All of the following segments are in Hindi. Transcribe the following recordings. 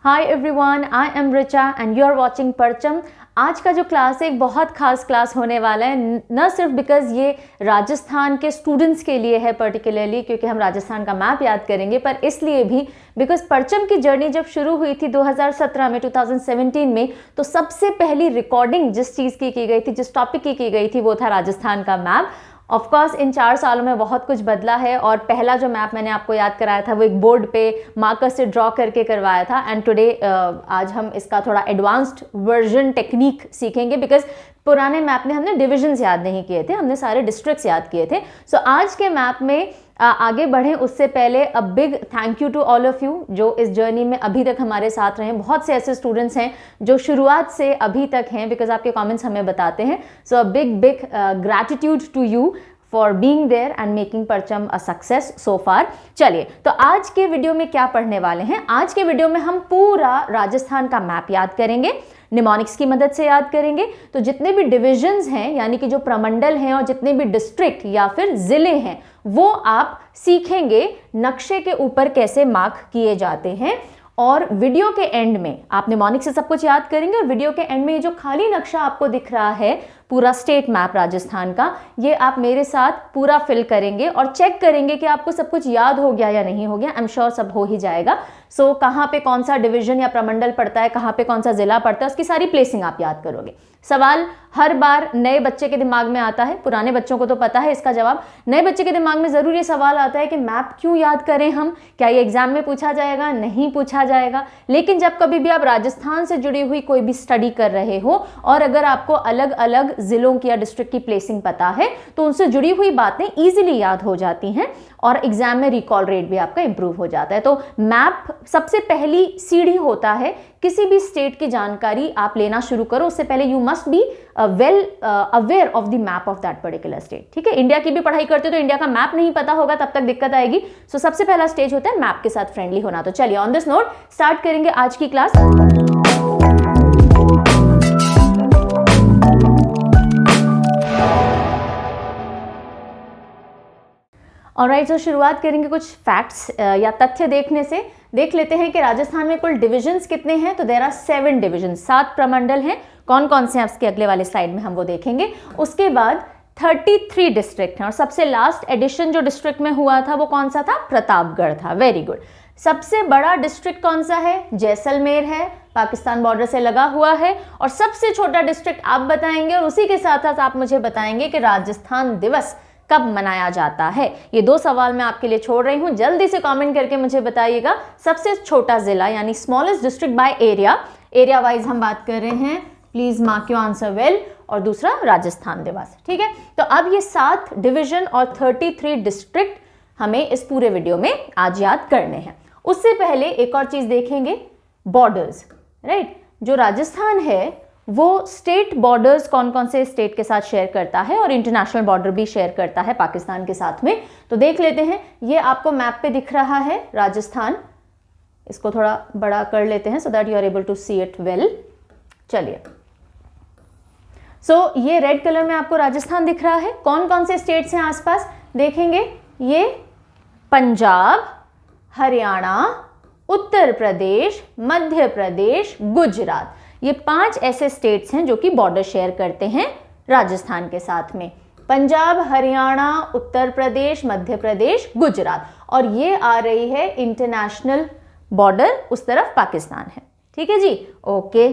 Hi everyone, I am Richa and you are watching Parcham. आज का जो क्लास है एक बहुत खास क्लास होने वाला है, न सिर्फ बिकॉज ये राजस्थान के स्टूडेंट्स के लिए है पर्टिकुलरली क्योंकि हम राजस्थान का मैप याद करेंगे, पर इसलिए भी बिकॉज परचम की जर्नी जब शुरू हुई थी 2017 में 2017 में, तो सबसे पहली रिकॉर्डिंग जिस चीज़ की गई थी, जिस टॉपिक की गई थी, वो था राजस्थान का मैप। ऑफ कोर्स इन 4 सालों में बहुत कुछ बदला है और पहला जो मैप मैंने आपको याद कराया था वो एक बोर्ड पे मार्कर से ड्रॉ करके करवाया था। एंड टुडे आज हम इसका थोड़ा एडवांस्ड वर्जन टेक्निक सीखेंगे बिकॉज पुराने मैप में हमने डिविजन्स याद नहीं किए थे, हमने सारे डिस्ट्रिक्ट्स याद किए थे। सो आज के मैप में आगे बढ़ें उससे पहले a big thank you to all of you जो इस जर्नी में अभी तक हमारे साथ रहे। बहुत से ऐसे स्टूडेंट्स हैं जो शुरुआत से अभी तक हैं बिकॉज आपके कमेंट्स हमें बताते हैं। So a big gratitude to you for being there and making Parcham a success so फार। चलिए, तो आज के वीडियो में क्या पढ़ने वाले हैं? आज के वीडियो में हम पूरा राजस्थान का मैप याद करेंगे, निमोनिक्स की मदद से याद करेंगे। तो जितने भी डिविजन्स हैं यानी कि जो प्रमंडल हैं और जितने भी डिस्ट्रिक्ट या फिर जिले हैं वो आप सीखेंगे नक्शे के ऊपर कैसे मार्क किए जाते हैं। और वीडियो के एंड में आप निमोनिक्स से सब कुछ याद करेंगे और वीडियो के एंड में ये जो खाली नक्शा आपको दिख रहा है पूरा स्टेट मैप राजस्थान का, ये आप मेरे साथ पूरा फिल करेंगे और चेक करेंगे कि आपको सब कुछ याद हो गया या नहीं हो गया। आई एम श्योर सब हो ही जाएगा। सो कहाँ पे कौन सा डिवीजन या प्रमंडल पड़ता है, कहाँ पे कौन सा जिला पड़ता है, उसकी सारी प्लेसिंग आप याद करोगे। सवाल हर बार नए बच्चे के दिमाग में आता है, पुराने बच्चों को तो पता है इसका जवाब। नए बच्चे के दिमाग में जरूर ये सवाल आता है कि मैप क्यों याद करें हम, क्या ये एग्जाम में पूछा जाएगा? नहीं पूछा जाएगा। लेकिन जब कभी भी आप राजस्थान से जुड़ी हुई कोई भी स्टडी कर रहे हो और अगर आपको अलग अलग जिलों की या डिस्ट्रिक्ट की प्लेसिंग पता है तो उनसे जुड़ी हुई बातें इजीली याद हो जाती हैं और एग्जाम में रिकॉल रेट भी आपका इंप्रूव हो जाता है। तो मैप सबसे पहली सीढ़ी होता है, किसी भी स्टेट की जानकारी आप लेना शुरू करो उससे पहले you must be well aware of the map of that particular state. ठीक है, इंडिया की भी पढ़ाई करते हो तो इंडिया का मैप नहीं पता होगा तब तक दिक्कत आएगी। सो सबसे पहला स्टेज होता है मैप के साथ फ्रेंडली होना। तो चलिए ऑन दिस नोट स्टार्ट करेंगे आज की क्लास। ऑलराइट, तो शुरुआत करेंगे कुछ फैक्ट्स या तथ्य देखने से। देख लेते हैं कि राजस्थान में कुल डिविजन्स कितने हैं। तो देयर आर 7 डिविजन, 7 प्रमंडल हैं। कौन कौन से हैं उसके अगले वाले स्लाइड में हम वो देखेंगे। उसके बाद 33 डिस्ट्रिक्ट हैं और सबसे लास्ट एडिशन जो डिस्ट्रिक्ट में हुआ था वो कौन सा था? प्रतापगढ़ था। Very good. सबसे बड़ा डिस्ट्रिक्ट कौन सा है? जैसलमेर है, पाकिस्तान बॉर्डर से लगा हुआ है। और सबसे छोटा डिस्ट्रिक्ट आप बताएंगे और उसी के साथ साथ आप मुझे बताएंगे कि राजस्थान दिवस कब मनाया जाता है। ये 2 सवाल मैं आपके लिए छोड़ रही हूं, जल्दी से कमेंट करके मुझे बताइएगा। सबसे छोटा जिला यानी smallest district by area wise हम बात कर रहे हैं। Please mark your answer well. और दूसरा राजस्थान दिवस। ठीक है, तो अब ये 7 डिवीजन और 33 डिस्ट्रिक्ट हमें इस पूरे वीडियो में आज याद करने हैं। उससे पहले एक और चीज देखेंगे, बॉर्डर्स। राइट, जो राजस्थान है वो स्टेट बॉर्डर्स कौन कौन से स्टेट के साथ शेयर करता है और इंटरनेशनल बॉर्डर भी शेयर करता है पाकिस्तान के साथ में। तो देख लेते हैं, ये आपको मैप पे दिख रहा है राजस्थान। इसको थोड़ा बड़ा कर लेते हैं so that you are able to see it well. चलिए, सो ये रेड कलर में आपको राजस्थान दिख रहा है। कौन कौन से स्टेट्स हैं आसपास देखेंगे, ये पंजाब, हरियाणा, उत्तर प्रदेश, मध्य प्रदेश, गुजरात, ये 5 ऐसे स्टेट्स हैं जो कि बॉर्डर शेयर करते हैं राजस्थान के साथ में। पंजाब, हरियाणा, उत्तर प्रदेश, मध्य प्रदेश, गुजरात। और ये आ रही है इंटरनेशनल बॉर्डर, उस तरफ पाकिस्तान है। ठीक है जी, ओके।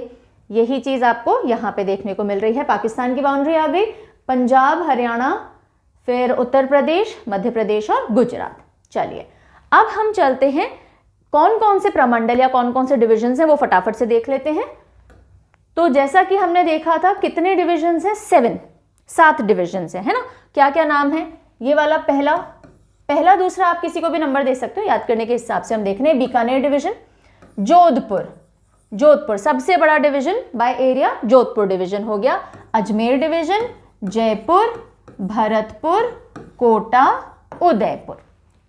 यही चीज आपको यहां पे देखने को मिल रही है। पाकिस्तान की बाउंड्री आ गई, पंजाब, हरियाणा, फिर उत्तर प्रदेश, मध्य प्रदेश और गुजरात। चलिए, अब हम चलते हैं कौन कौन से प्रमंडल या कौन कौन से डिविजन हैं वो फटाफट से देख लेते हैं। तो जैसा कि हमने देखा था कितने डिविजन्स हैं? 7 डिविजन्स हैं, है ना। क्या क्या नाम है? ये वाला पहला दूसरा आप किसी को भी नंबर दे सकते हो, याद करने के हिसाब से हम देख रहे हैं। बीकानेर डिवीजन, जोधपुर सबसे बड़ा division by area, Jodhpur division हो गया। अजमेर डिवीजन, जयपुर, भरतपुर, कोटा, उदयपुर।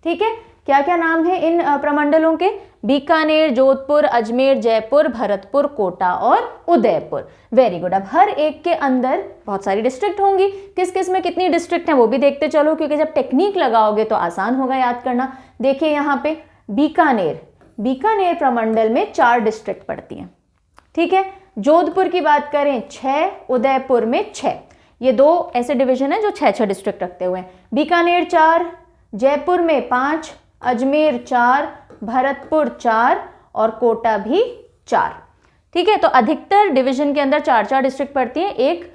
ठीक है, क्या क्या नाम है इन प्रमंडलों के? बीकानेर, जोधपुर, अजमेर, जयपुर, भरतपुर, कोटा और उदयपुर। Very good. अब हर एक के अंदर बहुत सारी डिस्ट्रिक्ट होंगी, किस किस में कितनी डिस्ट्रिक्ट हैं वो भी देखते चलो, क्योंकि जब टेक्निक लगाओगे तो आसान होगा याद करना। देखिए यहाँ पे बीकानेर, बीकानेर प्रमंडल में 4 डिस्ट्रिक्ट पड़ती हैं, ठीक है। जोधपुर की बात करें 6, उदयपुर में 6, ये 2 ऐसे डिवीजन हैं जो 6-6 डिस्ट्रिक्ट रखते हुए हैं। बीकानेर 4, जयपुर में 5, अजमेर 4, भरतपुर 4 और कोटा भी 4, ठीक है। तो अधिकतर डिवीजन के अंदर 4-4 डिस्ट्रिक्ट पड़ती हैं। एक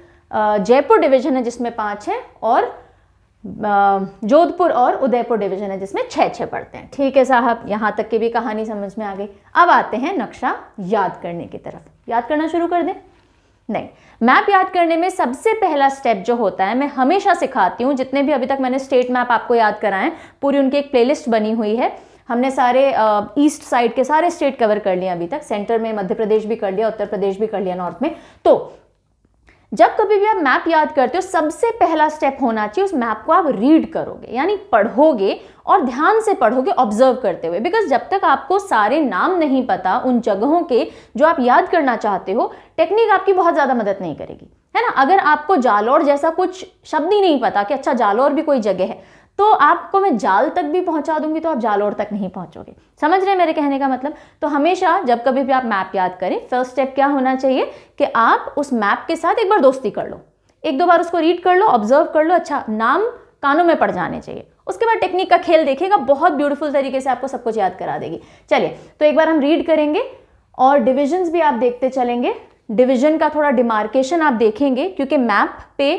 जयपुर डिवीजन है जिसमें 5 है, और जोधपुर और उदयपुर डिवीजन है जिसमें 6-6 पड़ते हैं, ठीक है साहब। यहाँ तक की भी कहानी समझ में आ गई। अब आते हैं नक्शा याद करने की तरफ। याद करना शुरू कर दें? नहीं, मैप याद करने में सबसे पहला स्टेप जो होता है, मैं हमेशा सिखाती हूँ, जितने भी अभी तक मैंने स्टेट मैप आपको याद कराएं, पूरी उनकी एक प्लेलिस्ट बनी हुई है। हमने सारे ईस्ट साइड के सारे स्टेट कवर कर लिए अभी तक, सेंटर में मध्य प्रदेश भी कर लिया, उत्तर प्रदेश भी कर लिया नॉर्थ में। तो जब कभी भी आप मैप याद करते हो, सबसे पहला स्टेप होना चाहिए उस मैप को आप रीड करोगे, यानी पढ़ोगे और ध्यान से पढ़ोगे ऑब्जर्व करते हुए। बिकॉज जब तक आपको सारे नाम नहीं पता उन जगहों के जो आप याद करना चाहते हो, टेक्निक आपकी बहुत ज़्यादा मदद नहीं करेगी, है ना। अगर आपको जालौर जैसा कुछ शब्द ही नहीं पता कि अच्छा जालौर भी कोई जगह है, तो आपको मैं जाल तक भी पहुंचा दूंगी तो आप जालौर तक नहीं पहुंचोगे। समझ रहे हैं मेरे कहने का मतलब? तो हमेशा जब कभी भी आप मैप याद करें, फर्स्ट स्टेप क्या होना चाहिए कि आप उस मैप के साथ एक बार दोस्ती कर लो, 1-2 बार उसको रीड कर लो, ऑब्जर्व कर लो, अच्छा नाम कानों में पड़ जाने चाहिए। उसके बाद टेक्निक का खेल देखिएगा, बहुत ब्यूटीफुल तरीके से आपको सब कुछ याद करा देगी। चलिए, तो एक बार हम रीड करेंगे और डिविजन्स भी आप देखते चलेंगे। डिवीजन का थोड़ा डिमार्केशन आप देखेंगे, क्योंकि मैप पे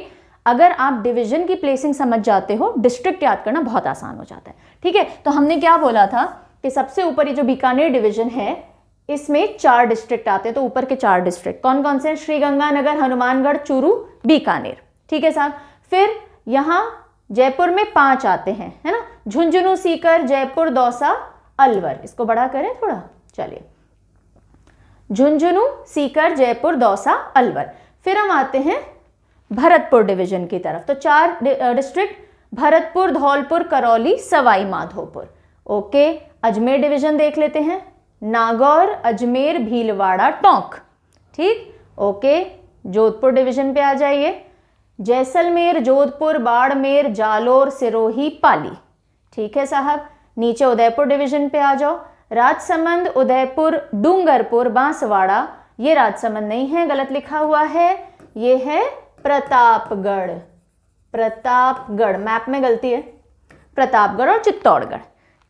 अगर आप डिवीजन की प्लेसिंग समझ जाते हो, डिस्ट्रिक्ट याद करना बहुत आसान हो जाता है, ठीक है। तो हमने क्या बोला था कि सबसे ऊपर ये जो बीकानेर डिवीजन है, इसमें 4 डिस्ट्रिक्ट आते हैं। तो ऊपर के 4 डिस्ट्रिक्ट कौन कौन से हैं? श्रीगंगानगर, हनुमानगढ़, चूरू, बीकानेर, ठीक है साहब। फिर यहाँ जयपुर में 5 आते हैं, है ना, झुंझुनू, सीकर, जयपुर, दौसा, अलवर। इसको बड़ा करें थोड़ा, चलिए, झुंझुनू, सीकर, जयपुर, दौसा, अलवर। फिर हम आते हैं भरतपुर डिवीजन की तरफ। तो 4 district, Bharatpur, Dholpur, Karauli, Sawai Madhopur. Okay, Ajmer division देख लेते हैं, नागौर, अजमेर, भीलवाड़ा, टोंक, ठीक। ओके, जोधपुर डिवीजन पे आ जाइए, जैसलमेर, जोधपुर, बाड़मेर, जालोर, सिरोही, पाली, ठीक है साहब। नीचे उदयपुर डिवीजन पे आ जाओ, राजसमंद, उदयपुर, डूंगरपुर, बांसवाड़ा। ये राजसमंद नहीं है, गलत लिखा हुआ है, ये है प्रतापगढ़। प्रतापगढ़, मैप में गलती है, प्रतापगढ़ और चित्तौड़गढ़,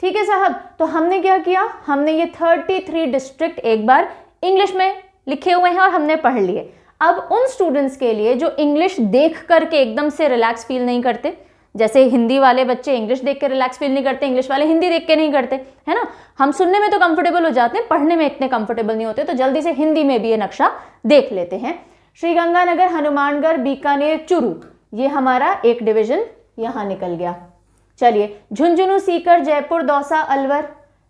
ठीक है साहब। तो हमने क्या किया, हमने ये 33 डिस्ट्रिक्ट एक बार इंग्लिश में लिखे हुए हैं और हमने पढ़ लिए। अब उन स्टूडेंट्स के लिए जो इंग्लिश देख करके एकदम से रिलैक्स फील नहीं करते, जैसे हिंदी वाले बच्चे इंग्लिश देख के रिलैक्स फील नहीं करते, इंग्लिश वाले हिंदी देख के नहीं करते, है ना। हम सुनने में तो कंफर्टेबल हो जाते हैं, पढ़ने में इतने कंफर्टेबल नहीं होते, तो जल्दी से हिंदी में भी ये नक्शा देख लेते हैं। श्रीगंगानगर, हनुमानगढ़, बीकानेर, चूरू, ये हमारा एक डिवीजन यहाँ निकल गया। चलिए, झुंझुनू, सीकर, जयपुर, दौसा, अलवर,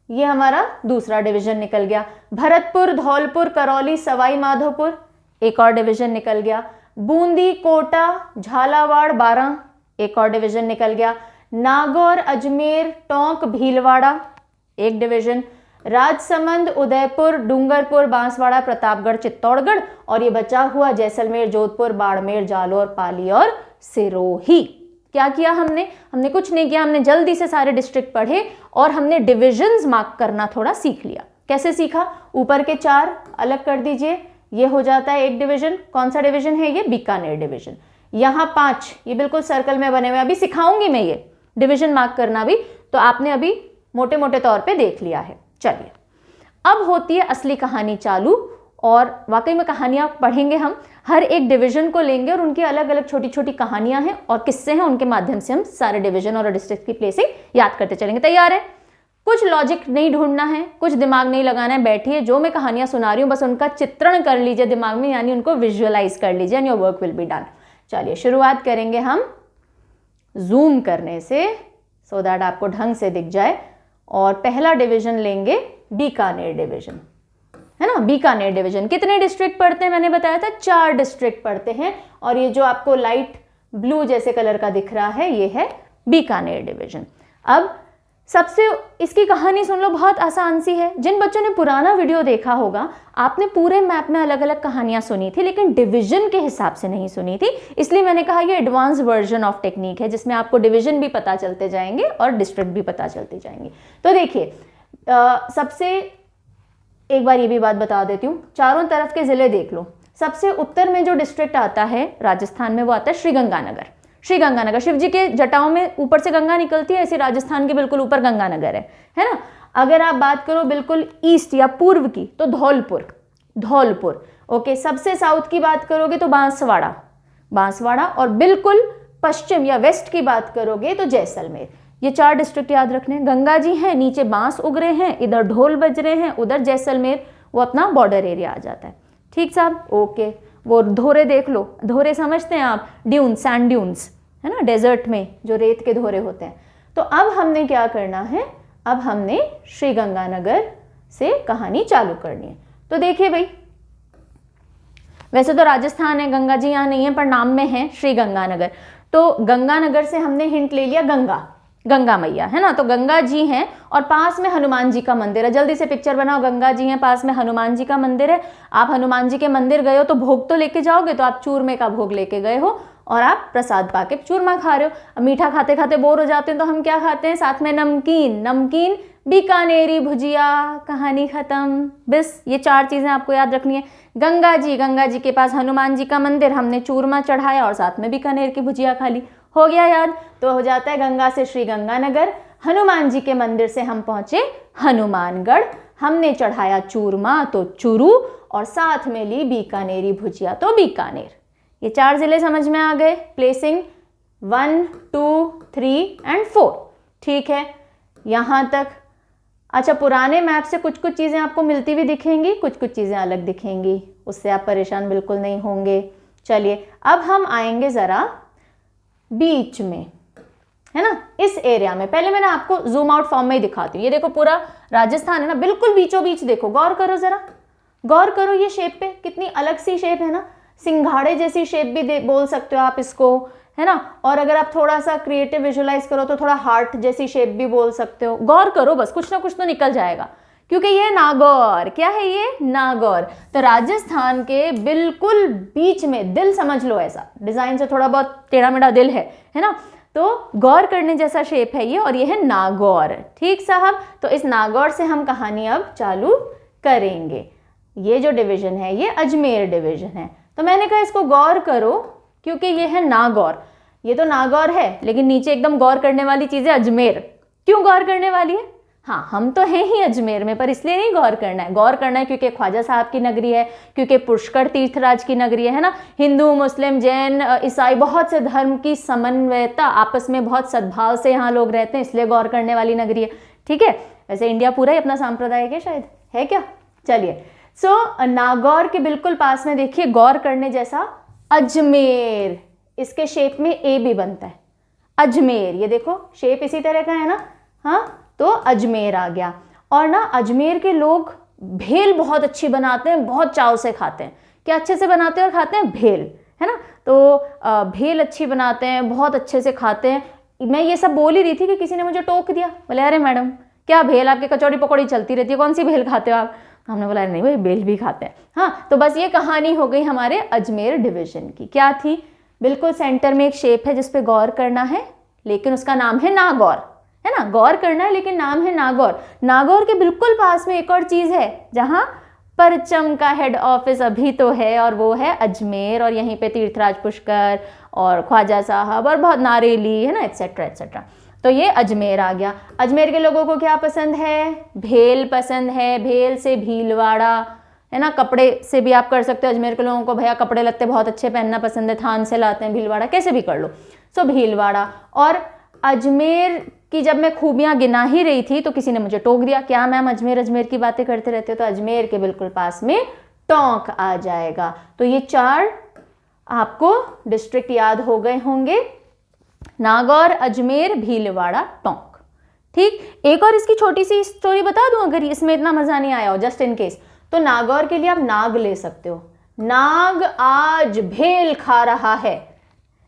ये हमारा दूसरा डिवीजन निकल गया। भरतपुर, धौलपुर, करौली, सवाई माधोपुर, एक और डिवीजन निकल गया। बूंदी, कोटा, झालावाड़, बारां, एक और डिवीजन निकल गया। नागौर, अजमेर, टोंक, भीलवाड़ा, एक डिवीजन। राजसमंद, उदयपुर, डूंगरपुर, बांसवाड़ा, प्रतापगढ़, चित्तौड़गढ़, और ये बचा हुआ जैसलमेर, जोधपुर, बाड़मेर, जालोर, पाली और सिरोही। क्या किया हमने? हमने कुछ नहीं किया, हमने जल्दी से सारे डिस्ट्रिक्ट पढ़े और हमने डिविजन्स मार्क करना थोड़ा सीख लिया। कैसे सीखा? ऊपर के 4 अलग कर दीजिए, ये हो जाता है एक डिवीजन। कौन सा डिवीजन है ये? बीकानेर डिवीजन। यहाँ 5, ये बिल्कुल सर्कल में बने हुए, अभी सिखाऊंगी मैं ये डिवीजन मार्क करना भी, तो आपने अभी मोटे मोटे तौर पे देख लिया है। चलिए, अब होती है असली कहानी चालू, और वाकई में कहानियां पढ़ेंगे हम, हर एक डिवीजन को लेंगे और उनकी अलग अलग छोटी छोटी कहानियां हैं और किस्से हैं, उनके माध्यम से हम सारे डिवीजन और डिस्ट्रिक्ट की प्लेसिंग याद करते चलेंगे। तैयार है? कुछ लॉजिक नहीं ढूंढना है, कुछ दिमाग नहीं लगाना है, बैठिए, जो मैं कहानियां सुना रही हूँ बस उनका चित्रण कर लीजिए दिमाग में, यानी उनको विजुअलाइज कर लीजिए, and your work will be done. चलिए, शुरुआत करेंगे हम जूम करने से, सो दैट आपको ढंग से दिख जाए। और पहला डिवीजन लेंगे बीकानेर डिवीजन, है ना। बीकानेर डिवीजन कितने डिस्ट्रिक्ट पढ़ते हैं? मैंने बताया था 4 डिस्ट्रिक्ट पढ़ते हैं, और ये जो आपको लाइट ब्लू जैसे कलर का दिख रहा है, ये है बीकानेर डिवीजन। अब सबसे इसकी कहानी सुन लो, बहुत आसान सी है। जिन बच्चों ने पुराना वीडियो देखा होगा, आपने पूरे मैप में अलग अलग कहानियां सुनी थी, लेकिन डिवीजन के हिसाब से नहीं सुनी थी, इसलिए मैंने कहा ये एडवांस वर्जन ऑफ टेक्निक है, जिसमें आपको डिवीजन भी पता चलते जाएंगे और डिस्ट्रिक्ट भी पता चलते जाएंगे। तो देखिए, सबसे एक बार ये भी बात बता देती हूँ, चारों तरफ के ज़िले देख लो। सबसे उत्तर में जो डिस्ट्रिक्ट आता है राजस्थान में वो आता है श्रीगंगानगर। श्रीगंगानगर, शिव जी के जटाओं में ऊपर से गंगा निकलती है, ऐसे राजस्थान के बिल्कुल ऊपर गंगानगर है ना। अगर आप बात करो बिल्कुल ईस्ट या पूर्व की तो धौलपुर, धौलपुर। ओके, सबसे साउथ की बात करोगे तो बांसवाड़ा, बांसवाड़ा, और बिल्कुल पश्चिम या वेस्ट की बात करोगे तो जैसलमेर। ये 4 डिस्ट्रिक्ट याद रखने। गंगा जी हैं, नीचे बांस उग रहे हैं, इधर ढोल बज रहे हैं, उधर जैसलमेर वो अपना बॉर्डर एरिया आ जाता है। ठीक साहब, ओके। वो धोरे देख लो, धोरे समझते हैं आप, ड्यून, सैंड ड्यून्स, है ना, डेजर्ट में जो रेत के धोरे होते हैं। तो अब हमने क्या करना है, अब हमने श्रीगंगानगर से कहानी चालू करनी है। तो देखिए भाई, वैसे तो राजस्थान है, गंगा जी यहाँ नहीं है, पर नाम में है श्रीगंगानगर। तो गंगानगर से हमने हिंट ले लिया, गंगा, गंगा मैया, है ना। तो गंगा जी हैं और पास में हनुमान जी का मंदिर है। जल्दी से पिक्चर बनाओ, गंगा जी हैं, पास में हनुमान जी का मंदिर है। आप हनुमान जी के मंदिर गए हो तो भोग तो लेके जाओगे, तो आप चूरमे का भोग लेके गए हो और आप प्रसाद पाके चूरमा खा रहे हो। अब मीठा खाते खाते बोर हो जाते हैं तो हम क्या खाते हैं, साथ में नमकीन, नमकीन बीकानेरी भुजिया, कहानी खत्म। बस ये 4 चीजें आपको याद रखनी है। गंगा जी, गंगा जी के पास हनुमान जी का मंदिर, हमने चूरमा चढ़ाया और साथ में बीकानेर की भुजिया खा ली, हो गया याद। तो हो जाता है गंगा से श्रीगंगानगर, हनुमान जी के मंदिर से हम पहुंचे हनुमानगढ़, हमने चढ़ाया चूरमा तो चूरू, और साथ में ली बीकानेरी भुजिया तो बीकानेर। ये 4 जिले समझ में आ गए। Placing 1, 2, 3 and 4। ठीक है, यहाँ तक। अच्छा, पुराने मैप से कुछ कुछ चीज़ें आपको मिलती हुई दिखेंगी, कुछ कुछ चीज़ें अलग दिखेंगी, उससे आप परेशान बिल्कुल नहीं होंगे। चलिए, अब हम आएंगे ज़रा बीच में, है ना, इस एरिया में। पहले मैं ना आपको जूम आउट फॉर्म में ही दिखाती हूँ। ये देखो पूरा राजस्थान है ना, बिल्कुल बीचों बीच। देखो, गौर करो जरा, गौर करो ये शेप पे, कितनी अलग सी शेप है ना, सिंघाड़े जैसी शेप भी बोल सकते हो आप इसको, है ना। और अगर आप थोड़ा सा क्रिएटिव विजुअलाइज करो तो थोड़ा हार्ट जैसी शेप भी बोल सकते हो। गौर करो, बस कुछ ना कुछ तो निकल जाएगा, क्योंकि ये नागौर, क्या है ये, नागौर। तो राजस्थान के बिल्कुल बीच में, दिल समझ लो, ऐसा डिजाइन से थोड़ा बहुत टेढ़ा मेढ़ा दिल है ना। तो गौर करने जैसा शेप है ये, और ये है नागौर। ठीक साहब, तो इस नागौर से हम कहानी अब चालू करेंगे। ये जो डिवीजन है ये अजमेर डिवीजन है। तो मैंने कहा इसको गौर करो, क्योंकि ये है नागौर। ये तो नागौर है, लेकिन नीचे एकदम गौर करने वाली चीज़ है अजमेर। क्यों गौर करने वाली है? हाँ, हम तो हैं ही अजमेर में, पर इसलिए नहीं गौर करना है। गौर करना है क्योंकि ख्वाजा साहब की नगरी है, क्योंकि पुष्कर तीर्थराज की नगरी है ना। हिंदू, मुस्लिम, जैन, ईसाई, बहुत से धर्म की समन्वयता, आपस में बहुत सद्भाव से यहाँ लोग रहते हैं, इसलिए गौर करने वाली नगरी है। ठीक है, वैसे इंडिया पूरा ही अपना सांप्रदायिक है, शायद है क्या। चलिए, सो नागौर के बिल्कुल पास में देखिए गौर करने जैसा अजमेर, इसके शेप में ए भी बनता है, अजमेर। ये देखो शेप इसी तरह का है ना, हाँ, तो अजमेर आ गया। और ना अजमेर के लोग भेल बहुत अच्छी बनाते हैं, बहुत चाव से खाते हैं। क्या अच्छे से बनाते हैं और खाते हैं? भेल, है ना। तो भेल अच्छी बनाते हैं, बहुत अच्छे से खाते हैं। मैं ये सब बोल ही रही थी कि किसी ने मुझे टोक दिया, बोले अरे मैडम क्या भेल, आपके कचौड़ी पकौड़ी चलती रहती है, कौन सी भेल खाते हो आप? हमने बोला नहीं भाई, भेल भी खाते हैं। हाँ, तो बस ये कहानी हो गई हमारे अजमेर डिवीजन की। क्या थी? बिल्कुल सेंटर में एक शेप है जिसपे गौर करना है, लेकिन उसका नाम है नागौर, है ना। गौर करना है लेकिन नाम है नागौर। नागौर के बिल्कुल पास में एक और चीज है जहां परचम का हेड ऑफिस अभी तो है, और वो है अजमेर। और यहीं पे तीर्थराज पुष्कर और ख्वाजा साहब और बहुत नारेली, है ना, एटसेट्रा एटसेट्रा। तो ये अजमेर आ गया। अजमेर के लोगों को क्या पसंद है? भेल पसंद है। भेल से भीलवाड़ा, है ना। कपड़े से भी आप कर सकते हो। अजमेर के लोगों को भैया कपड़े लत्ते बहुत अच्छे पहनना पसंद है, थान से लाते हैं, भीलवाड़ा कैसे भी कर लो। सो भीलवाड़ा। और अजमेर की जब मैं खूबियां गिना ही रही थी तो किसी ने मुझे टोक दिया, क्या मैम अजमेर अजमेर की बातें करते रहते हो? तो अजमेर के बिल्कुल पास में टोंक आ जाएगा। तो ये 4 आपको डिस्ट्रिक्ट याद हो गए होंगे, नागौर, अजमेर, भीलवाड़ा, टोंक। ठीक, एक और इसकी छोटी सी स्टोरी बता दूं अगर इसमें इतना मजा नहीं आया हो, जस्ट इन केस। तो नागौर के लिए आप नाग ले सकते हो। नाग आज भेल खा रहा है,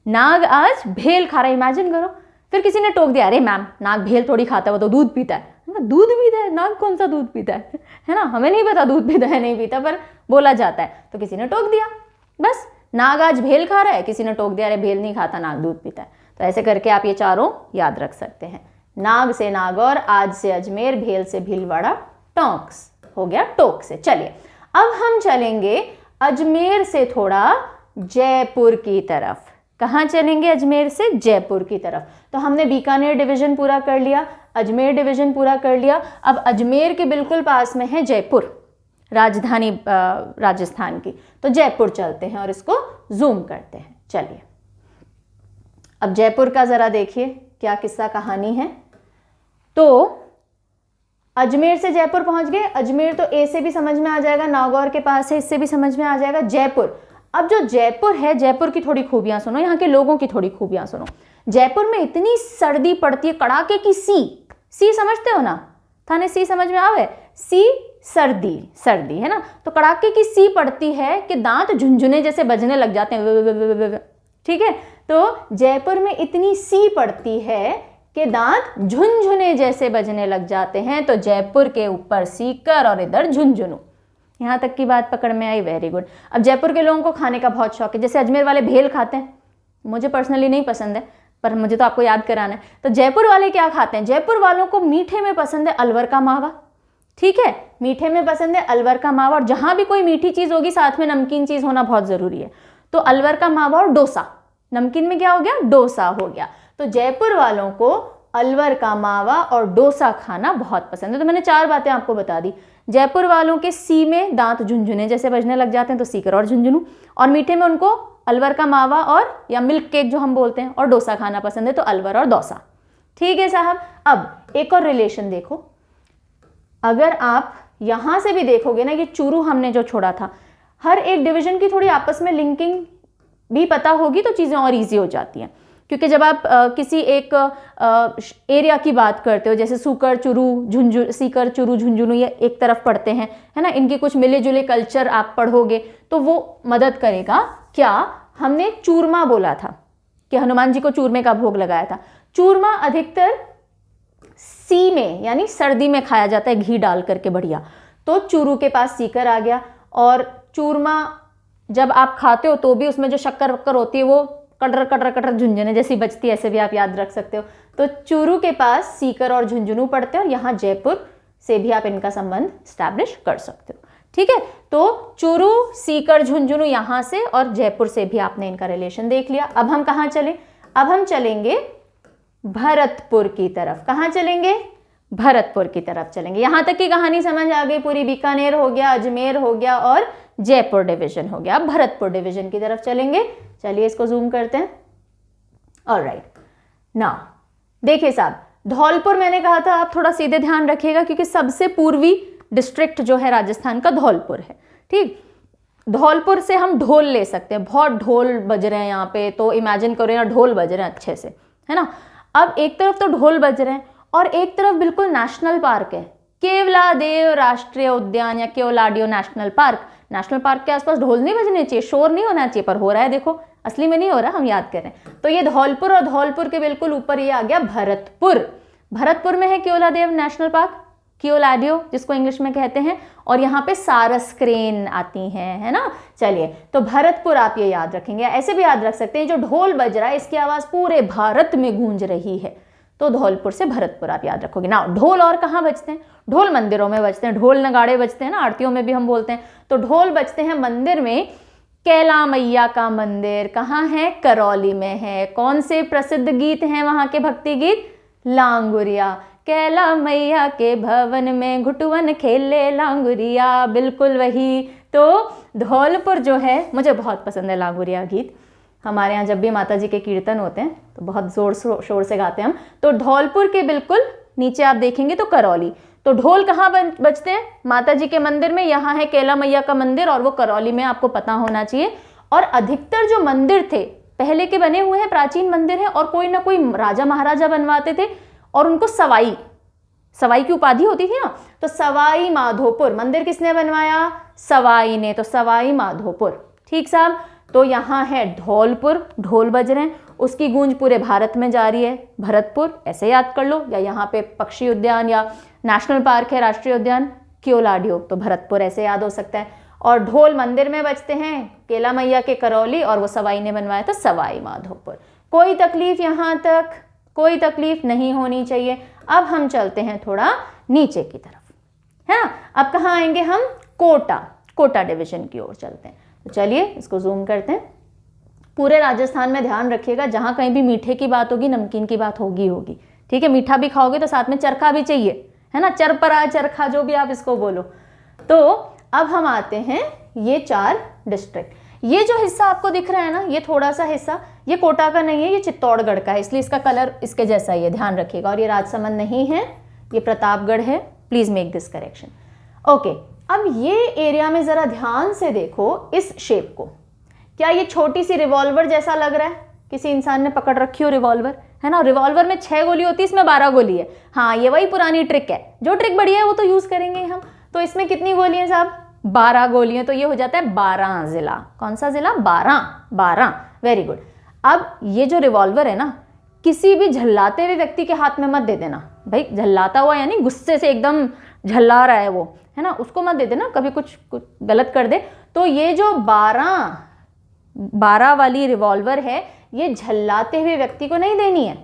नाग आज भेल खा रहा है, इमेजिन करो। फिर किसी ने टोक दिया, अरे मैम नाग भेल थोड़ी खाता है, वो तो दूध पीता है। दूध पीता है? नाग कौन सा दूध पीता है ना। हमें नहीं पता दूध पीता है नहीं पीता, पर बोला जाता है। तो किसी ने टोक दिया, बस नाग आज भेल खा रहा है, किसी ने टोक दिया अरे भेल नहीं खाता, नाग दूध पीता है। तो ऐसे करके आप ये 4 याद रख सकते हैं। नाग से नागौर, आज से अजमेर, भेल से भीलवाड़ा, टोंक्स। हो गया टोंक से। चलिए अब हम चलेंगे अजमेर से थोड़ा जयपुर की तरफ। कहाँ चलेंगे? अजमेर से जयपुर की तरफ। तो हमने बीकानेर डिवीजन पूरा कर लिया, अजमेर डिवीजन पूरा कर लिया। अब अजमेर के बिल्कुल पास में है जयपुर, राजधानी राजस्थान की। तो जयपुर चलते हैं और इसको जूम करते हैं। चलिए अब जयपुर का जरा देखिए क्या किस्सा कहानी है। तो अजमेर से जयपुर पहुंच गए। अजमेर तो ए से भी समझ में आ जाएगा, नागौर के पास है, इससे भी समझ में आ जाएगा। जयपुर, अब जो जयपुर है, जयपुर की थोड़ी खूबियां सुनो, यहाँ के लोगों की थोड़ी खूबियां सुनो। जयपुर में इतनी सर्दी पड़ती है, कड़ाके की सी समझते हो ना, थाने सी समझ में आवे, सी सर्दी, सर्दी है ना। तो कड़ाके की सी पड़ती है कि दांत झुंझुने जैसे बजने लग जाते हैं, ठीक है। तो जयपुर में इतनी सी पड़ती है कि दांत झुंझुने जैसे बजने लग जाते हैं। तो जयपुर के ऊपर सीकर और इधर झुंझुनू। यहाँ तक की बात पकड़ में आई, वेरी गुड। अब जयपुर के लोगों को खाने का बहुत शौक है, जैसे अजमेर वाले भेल खाते हैं, मुझे पर्सनली नहीं पसंद है पर मुझे तो आपको याद कराना है। तो जयपुर वाले क्या खाते हैं? जयपुर वालों को मीठे में पसंद है अलवर का मावा, ठीक है, मीठे में पसंद है अलवर का मावा। और जहां भी कोई मीठी चीज होगी साथ में नमकीन चीज होना बहुत जरूरी है। तो अलवर का मावा और डोसा, नमकीन में क्या हो गया? डोसा हो गया। तो जयपुर वालों को अलवर का मावा और डोसा खाना बहुत पसंद है। तो मैंने 4 बातें आपको बता दी। जयपुर वालों के सी में दांत झुंझुने जैसे बजने लग जाते हैं, तो सीकर और झुंझुनू। और मीठे में उनको अलवर का मावा और या मिल्क केक जो हम बोलते हैं और डोसा खाना पसंद है, तो अलवर और डोसा। ठीक है साहब। अब एक और रिलेशन देखो, अगर आप यहां से भी देखोगे ना, ये चूरू हमने जो छोड़ा था, हर एक डिवीजन की थोड़ी आपस में लिंकिंग भी पता होगी तो चीजें और इजी हो जाती हैं। क्योंकि जब आप किसी एक एरिया की बात करते हो, जैसे सीकर चूरू झुंझुनू ये एक तरफ पढ़ते हैं, है ना, इनके कुछ मिले जुले कल्चर आप पढ़ोगे तो वो मदद करेगा। क्या हमने चूरमा बोला था कि हनुमान जी को चूरमे का भोग लगाया था। चूरमा अधिकतर सी में यानी सर्दी में खाया जाता है, घी डाल करके बढ़िया। तो चूरू के पास सीकर आ गया। और चूरमा जब आप खाते हो तो भी उसमें जो शक्कर वक्कर होती है वो कटर कटर कटर झुंझुने जैसी बचती है, ऐसे भी आप याद रख सकते हो। तो चूरू के पास सीकर और झुंझुनू पड़ते हैं और यहाँ जयपुर से भी आप इनका संबंध स्टैब्लिश कर सकते हो। ठीक है, तो चूरू, सीकर, झुंझुनू यहाँ से और जयपुर से भी आपने इनका रिलेशन देख लिया। अब हम कहाँ चले? अब हम चलेंगे भरतपुर की तरफ। कहाँ चलेंगे? भरतपुर की तरफ चलेंगे। यहां तक की कहानी समझ आ गई पूरी। बीकानेर हो गया, अजमेर हो गया और जयपुर डिवीजन हो गया। अब भरतपुर डिवीजन की तरफ चलेंगे। चलिए इसको जूम करते हैं। ऑलराइट, नाउ देखिए साहब, धौलपुर मैंने कहा था, आप थोड़ा सीधे ध्यान रखिएगा क्योंकि सबसे पूर्वी डिस्ट्रिक्ट जो है राजस्थान का धौलपुर है। ठीक, धौलपुर से हम ढोल ले सकते हैं। बहुत ढोल बज रहे हैं यहाँ पे, तो इमेजिन करो यहाँ ढोल बज रहे हैं अच्छे से, है ना। अब एक तरफ तो ढोल बज रहे हैं और एक तरफ बिल्कुल नेशनल पार्क है, केवलादेव राष्ट्रीय उद्यान या केवलाडियो नेशनल पार्क। नेशनल पार्क के आसपास ढोल नहीं बजने चाहिए, शोर नहीं होना चाहिए, पर हो रहा है। देखो, असली में नहीं हो रहा, हम याद करें। तो ये धौलपुर और धौलपुर के बिल्कुल ऊपर ये आ गया भरतपुर। भरतपुर में है केवलादेव नेशनल पार्क, केवलाडियो जिसको इंग्लिश में कहते हैं, और यहाँ पे सारस क्रेन आती हैं, है ना। चलिए, तो भरतपुर आप ये याद रखेंगे। ऐसे भी याद रख सकते हैं, जो ढोल बज रहा है इसकी आवाज पूरे भारत में गूंज रही है, तो धौलपुर से भरतपुर आप याद रखोगे ना। ढोल और कहाँ बजते हैं? ढोल मंदिरों में बजते हैं, ढोल नगाड़े बजते हैं ना, आरतियों में भी हम बोलते हैं। तो ढोल बजते हैं मंदिर में। कैला मैया का मंदिर कहाँ है? करौली में है। कौन से प्रसिद्ध गीत हैं वहाँ के? भक्ति गीत लांगुरिया। कैला मैया के भवन में घुटवन खेले लांगुरिया, बिल्कुल वही। तो धौलपुर जो है, मुझे बहुत पसंद है लांगुरिया गीत। हमारे यहाँ जब भी माता जी के कीर्तन होते हैं तो बहुत जोर शोर से गाते हैं हम। तो धौलपुर के बिल्कुल नीचे आप देखेंगे तो करौली। तो ढोल कहाँ बजते हैं? माता जी के मंदिर में। यहाँ है कैला मैया का मंदिर और वो करौली में, आपको पता होना चाहिए। और अधिकतर जो मंदिर थे पहले के बने हुए हैं, प्राचीन मंदिर हैं, और कोई ना कोई राजा महाराजा बनवाते थे और उनको सवाई की उपाधि होती थी ना। तो सवाई माधोपुर मंदिर किसने बनवाया? सवाई ने। तो सवाई माधोपुर। ठीक साहब। तो यहाँ है धौलपुर, ढोल बज रहे हैं, उसकी गूंज पूरे भारत में जारी है। भरतपुर ऐसे याद कर लो, या यहाँ पे पक्षी उद्यान या नेशनल पार्क है, राष्ट्रीय उद्यान केवलाडियो, तो भरतपुर ऐसे याद हो सकता है। और ढोल मंदिर में बजते हैं, केला मैया के करौली, और वो सवाई ने बनवाया था सवाई माधोपुर। कोई तकलीफ यहाँ तक? कोई तकलीफ नहीं होनी चाहिए। अब हम चलते हैं थोड़ा नीचे की तरफ। है ना। अब कहाँ आएंगे हम, कोटा डिवीजन की ओर चलते हैं। तो चलिए इसको जूम करते हैं। पूरे राजस्थान में ध्यान रखिएगा, जहाँ कहीं भी मीठे की बात होगी, नमकीन की बात होगी, ठीक है। मीठा भी खाओगे तो साथ में चरखा भी चाहिए, है ना, चरपरा, चरखा, जो भी आप इसको बोलो। तो अब हम आते हैं ये 4 डिस्ट्रिक्ट। ये जो हिस्सा आपको दिख रहा है ना, ये थोड़ा सा हिस्सा, ये कोटा का नहीं है, ये चित्तौड़गढ़ का है, इसलिए इसका कलर इसके जैसा ही है, ध्यान रखिएगा। और ये राजसमंद नहीं है, ये प्रतापगढ़ है। Please make this correction. Okay, अब ये एरिया में जरा ध्यान से देखो इस शेप को। क्या ये छोटी सी रिवॉल्वर जैसा लग रहा है? किसी इंसान ने पकड़ रखी हो रिवॉल्वर, है ना। रिवॉल्वर में 6 गोली होती है, इसमें 12 गोली है। हाँ, ये वही पुरानी ट्रिक है, जो ट्रिक बढ़िया है वो तो यूज करेंगे हम। तो इसमें कितनी गोली है साहब? 12 गोलियां। तो ये हो जाता है 12 जिला। कौन सा जिला? 12। Very good. अब ये जो रिवॉल्वर है ना, किसी भी झल्लाते हुए व्यक्ति के हाथ में मत दे देना भाई। झल्लाता हुआ यानी गुस्से से एकदम झल्ला रहा है वो, है ना, उसको मत दे देना, कभी कुछ गलत कर दे। तो ये जो 12 वाली रिवॉल्वर है, ये झल्लाते हुए व्यक्ति को नहीं देनी है।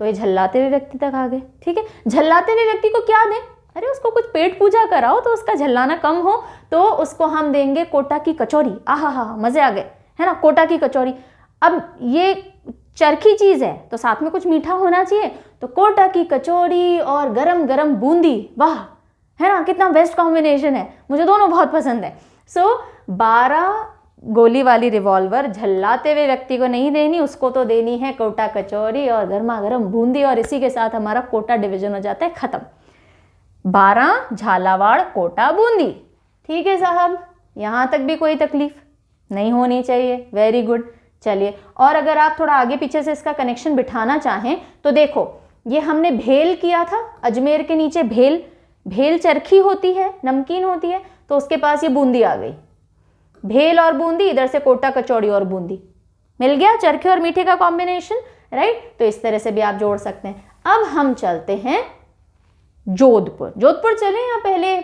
तो ये झल्लाते हुए व्यक्ति तक आ गए, ठीक है। झल्लाते हुए व्यक्ति को क्या दें? अरे उसको कुछ पेट पूजा कराओ तो उसका झल्लाना कम हो, तो उसको हम देंगे कोटा की कचौरी। आहा, मजे आ गए, है ना, कोटा की कचौरी। अब ये चरखी चीज है तो साथ में कुछ मीठा होना चाहिए, तो कोटा की कचौरी और गरम गरम बूंदी, वाह, है ना, कितना बेस्ट कॉम्बिनेशन है। मुझे दोनों बहुत पसंद है। सो 12 गोली वाली रिवॉल्वर झल्लाते हुए व्यक्ति को नहीं देनी, उसको तो देनी है कोटा कचौरी और गर्मा गर्म बूंदी। और इसी के साथ हमारा कोटा डिवीजन हो जाता है खत्म। 12 झालावाड़, कोटा, बूंदी। ठीक है साहब, यहां तक भी कोई तकलीफ नहीं होनी चाहिए। Very good. चलिए, और अगर आप थोड़ा आगे पीछे से इसका कनेक्शन बिठाना चाहें तो देखो, ये हमने भेल किया था, अजमेर के नीचे भेल चरखी होती है, नमकीन होती है, तो उसके पास ये बूंदी आ गई। भेल और बूंदी, इधर से कोटा कचौड़ी और बूंदी, मिल गया चरखे और मीठे का कॉम्बिनेशन, राइट। तो इस तरह से भी आप जोड़ सकते हैं। अब हम चलते हैं जोधपुर चलें या पहले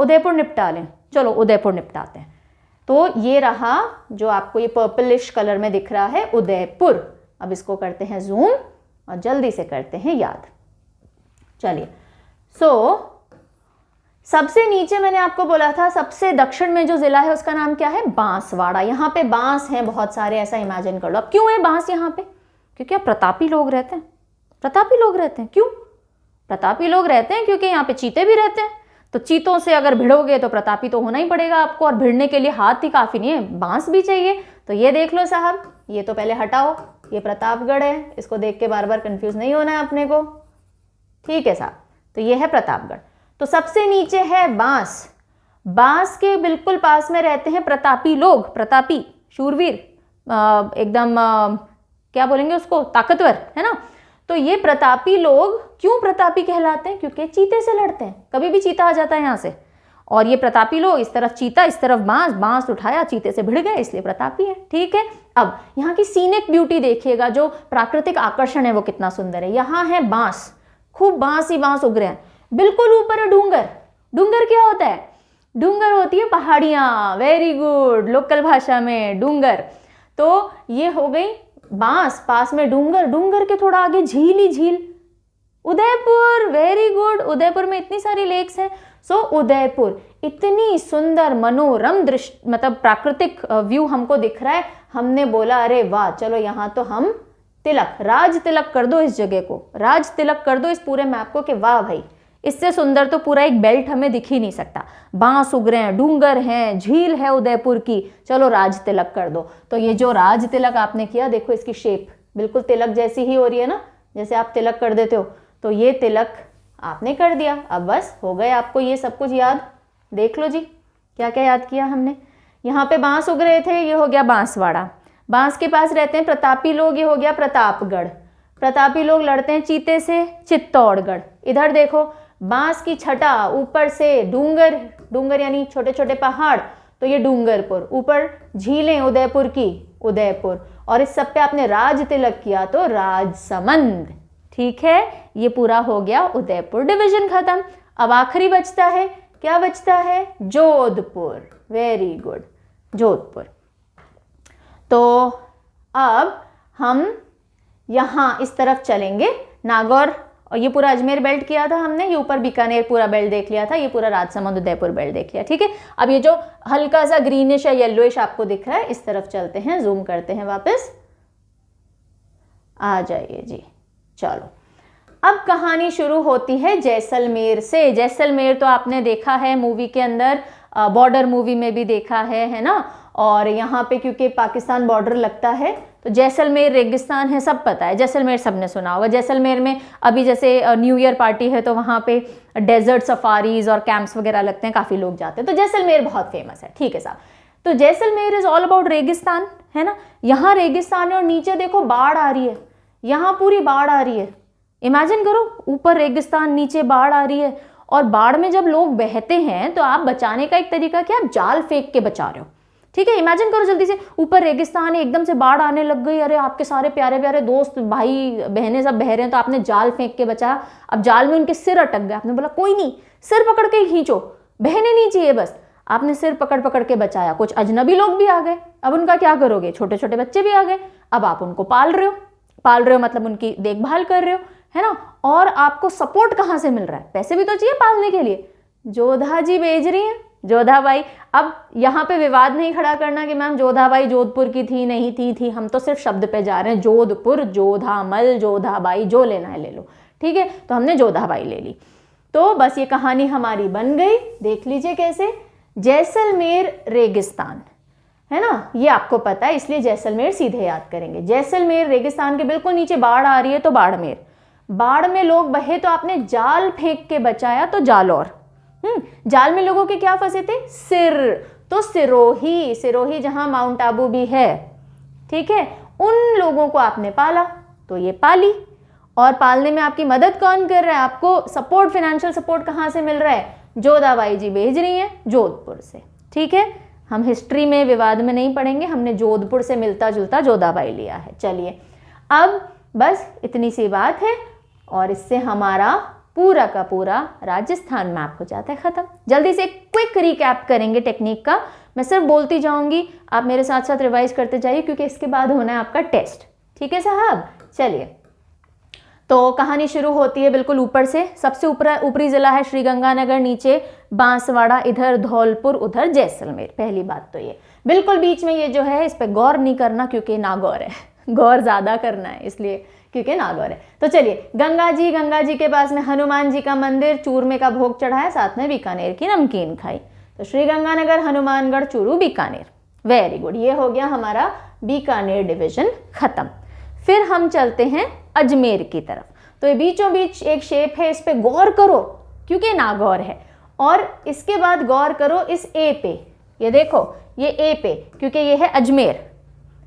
उदयपुर निपटा लें? चलो उदयपुर निपटाते हैं। तो ये रहा जो आपको ये पर्पलिश कलर में दिख रहा है, उदयपुर। अब इसको करते हैं जूम और जल्दी से करते हैं याद। चलिए, सबसे नीचे मैंने आपको बोला था, सबसे दक्षिण में जो जिला है उसका नाम क्या है? बांसवाड़ा। यहाँ पे बांस हैं बहुत सारे, ऐसा इमेजिन कर लो। अब क्यों है बांस यहाँ पे? क्योंकि अब प्रतापी लोग रहते हैं। क्यों प्रतापी लोग रहते हैं? क्योंकि यहाँ पे चीते भी रहते हैं। तो चीतों से अगर भिड़ोगे तो प्रतापी तो होना ही पड़ेगा आपको, और भिड़ने के लिए हाथ ही काफी नहीं है, बांस भी चाहिए। तो ये देख लो साहब, ये तो पहले हटाओ, ये प्रतापगढ़ है, इसको देख के बार बार कंफ्यूज नहीं होना है अपने को, ठीक है साहब। तो ये है प्रतापगढ़। तो सबसे नीचे है बांस के बिल्कुल पास में रहते हैं प्रतापी लोग, प्रतापी, शूरवीर, एकदम क्या बोलेंगे उसको, ताकतवर, है ना। तो ये प्रतापी लोग क्यों प्रतापी कहलाते हैं? क्योंकि चीते से लड़ते हैं, कभी भी चीता आ जाता है यहाँ से। और ये प्रतापी लोग, इस तरफ चीता, इस तरफ बांस उठाया, चीते से भिड़ गए, इसलिए प्रतापी है, ठीक है। अब यहाँ की सीनिक ब्यूटी देखिएगा, जो प्राकृतिक आकर्षण है वो कितना सुंदर है। यहाँ है बांस, खूब बांस ही बांस उग रहे हैं। बिल्कुल ऊपर है डूंगर क्या होता है? डूंगर होती है पहाड़ियाँ। वेरी गुड, लोकल भाषा में डूंगर। तो ये हो गई बांस, पास में डूंगर के थोड़ा आगे झील, उदयपुर। वेरी गुड, उदयपुर में इतनी सारी लेक्स हैं। सो उदयपुर, इतनी सुंदर मनोरम दृश्य, मतलब प्राकृतिक व्यू हमको दिख रहा है। हमने बोला अरे वाह, चलो यहाँ तो हम राज तिलक कर दो इस जगह को, राज तिलक कर दो इस पूरे मैप को, कि वाह भाई, इससे सुंदर तो पूरा एक बेल्ट हमें दिख ही नहीं सकता। बांस उग रहे हैं, डूंगर हैं, झील है उदयपुर की, चलो राज तिलक कर दो। तो ये जो राज तिलक आपने किया, देखो इसकी शेप बिल्कुल तिलक जैसी ही हो रही है ना, जैसे आप तिलक कर देते हो। तो ये तिलक आपने कर दिया। अब बस हो गए आपको ये सब कुछ याद। देख लो जी, क्या क्या याद किया हमने। यहाँ पे बांस उग रहे थे, ये हो गया बांसवाड़ा। बांस के पास रहते हैं प्रतापी लोग, ये हो गया प्रतापगढ़। प्रतापी लोग लड़ते हैं चीते से, चित्तौड़गढ़। इधर देखो, बांस की छटा, ऊपर से डूंगर यानी छोटे छोटे पहाड़, तो ये डूंगरपुर। ऊपर झीलें उदयपुर की, उदयपुर। और इस सब पे आपने राज तिलक किया तो राजसमंद, ठीक है। ये पूरा हो गया उदयपुर डिवीजन खत्म। अब आखिरी बचता है, क्या बचता है? जोधपुर। Very good, Jodhpur. तो अब हम यहाँ इस तरफ चलेंगे, नागौर और ये पूरा अजमेर बेल्ट किया था हमने, ये ऊपर बीकानेर पूरा बेल्ट देख लिया था, ये पूरा राजसमंद उदयपुर बेल्ट देख लिया, ठीक है। अब ये जो हल्का सा ग्रीनिश या येलोइश आपको दिख रहा है, इस तरफ चलते हैं, जूम करते हैं, वापस आ जाइए जी। चलो अब कहानी शुरू होती है जैसलमेर से। जैसलमेर तो आपने देखा है मूवी के अंदर, बॉर्डर मूवी में भी देखा है ना। और यहाँ पे क्योंकि पाकिस्तान बॉर्डर लगता है तो जैसलमेर रेगिस्तान है, सब पता है। जैसलमेर सबने सुना होगा। जैसलमेर में अभी जैसे न्यू ईयर पार्टी है तो वहाँ पे डेजर्ट सफारीज और कैंप्स वगैरह लगते हैं, काफ़ी लोग जाते हैं, तो जैसलमेर बहुत फेमस है, ठीक है साहब। तो जैसलमेर इज़ ऑल अबाउट रेगिस्तान, है ना। यहाँ रेगिस्तान है और नीचे देखो बाढ़ आ रही है, यहाँ पूरी बाढ़ आ रही है। इमेजिन करो, ऊपर रेगिस्तान, नीचे बाढ़ आ रही है। और बाढ़ में जब लोग बहते हैं तो आप बचाने का एक तरीका क्या, आप जाल फेंक के बचा रहे हो, ठीक है। इमेजिन करो जल्दी से, ऊपर रेगिस्तान है, एकदम से बाढ़ आने लग गई, अरे आपके सारे प्यारे प्यारे दोस्त भाई बहनें सब बह रहे हैं, तो आपने जाल फेंक के बचाया। अब जाल में उनके सिर अटक गए, आपने बोला कोई नहीं, सिर पकड़ के खींचो, बहने नहीं चाहिए बस। आपने सिर पकड़ पकड़ के बचाया। कुछ अजनबी लोग भी आ गए, अब उनका क्या करोगे, छोटे छोटे बच्चे भी आ गए, अब आप उनको पाल रहे हो मतलब उनकी देखभाल कर रहे हो, है ना। और आपको सपोर्ट कहाँ से मिल रहा है, पैसे भी तो चाहिए पालने के लिए, जोधा जी भेज रही हैं, जोधा बाई। अब यहाँ पे विवाद नहीं खड़ा करना कि मैम जोधा बाई जोधपुर की थी, नहीं थी, हम तो सिर्फ शब्द पे जा रहे हैं, जोधपुर, जोधामल, जोधा बाई, जो लेना है ले लो, ठीक है। तो हमने जोधा बाई ले ली, तो बस ये कहानी हमारी बन गई। देख लीजिए कैसे, जैसलमेर रेगिस्तान, है ना, ये आपको पता है इसलिए जैसलमेर सीधे याद करेंगे। जैसलमेर रेगिस्तान के बिल्कुल नीचे बाढ़ आ रही है तो बाड़मेर, बाढ़ में लोग बहे तो आपने जाल फेंक के बचाया तो जालौर। जाल में लोगों के क्या फंसे थे, सिर, तो सिरोही, सिरोही जहां माउंट आबू भी है, ठीक है, उन लोगों को आपने पाला तो ये पाली। और पालने में आपकी मदद कौन कर रहा है, आपको सपोर्ट, फाइनेंशियल सपोर्ट कहाँ से मिल रहा है, जोधाबाई जी भेज रही हैं जोधपुर से, ठीक है। हम हिस्ट्री में विवाद में नहीं पढ़ेंगे, हमने जोधपुर से मिलता जुलता जोधाबाई लिया है। चलिए अब बस इतनी सी बात है और इससे हमारा पूरा का पूरा राजस्थान मैप हो जाता है खत्म। जल्दी से क्विक रिकैप करेंगे टेक्निक का, मैं सिर्फ बोलती जाऊंगी, आप मेरे साथ साथ रिवाइज करते जाइए क्योंकि इसके बाद होना है आपका टेस्ट, ठीक है साहब। चलिए तो कहानी शुरू होती है बिल्कुल ऊपर से, सबसे ऊपरी जिला है श्रीगंगानगर, नीचे बांसवाड़ा, इधर धौलपुर, उधर जैसलमेर। पहली बात तो ये बिल्कुल बीच में ये जो है इस पर गौर नहीं करना क्योंकि नागौर है, गौर ज्यादा करना है इसलिए क्योंकि नागौर है। तो चलिए गंगा जी के पास में हनुमान जी का मंदिर, चूरमे का भोग चढ़ाया, साथ में बीकानेर की नमकीन खाई। तो श्रीगंगानगर, हनुमानगढ़, चूरू, बीकानेर, वेरी गुड, ये हो गया हमारा बीकानेर डिवीजन खत्म। फिर हम चलते हैं अजमेर की तरफ। तो ये बीचों बीच एक शेप है, इस पे गौर करो क्योंकि नागौर है। और इसके बाद गौर करो इस ए पे, ये देखो ये ए पे, क्योंकि ये है अजमेर,